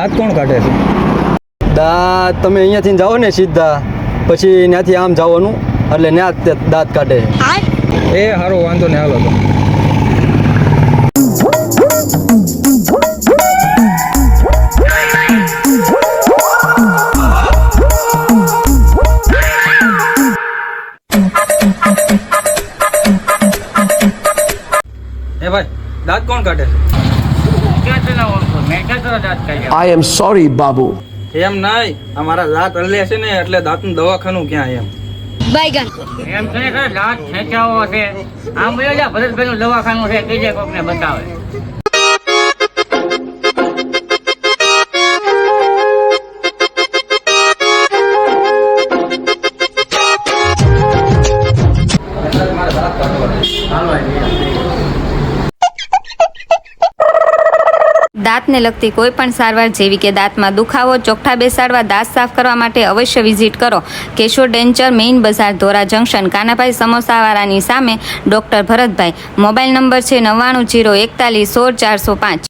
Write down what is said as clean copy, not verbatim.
દાંત કોણ કાઢે છે? દાંત તમે અહીંયાથી જાઓ ને સીધા, પછી ત્યાંથી આમ જવાનું એટલે ત્યાં જ તે દાંત કાઢે. એ સારું, વાંધો નહીં, હાલો તો. એ ભાઈ, દાંત કોણ કાઢે છે? I am sorry, Babu. એમ નહીં, અમારા દાંત હલે છે ને એટલે દાંતનું દવાખાનું ક્યાં એમ? એમ છે કે દાંત ખેંચાવો છે, આમ બોલો જા ભરતભાઈ નું દવાખાનું છે, કીજે કોક ને બતાવે. દાંતને લગતી કોઈ પણ સારવાર જેવી કે દાંતમાં દુખાવો, ચોકઠા બેસાડવા, દાંત સાફ કરવા માટે અવશ્ય વિઝિટ કરો કેશોર ડેન્ચર, મેઇન બજાર, ધોરા જંકશન, કાનાભાઈ સમોસાવાળાની સામે, ડૉક્ટર ભરતભાઈ. મોબાઈલ નંબર છે 99 041 16 405.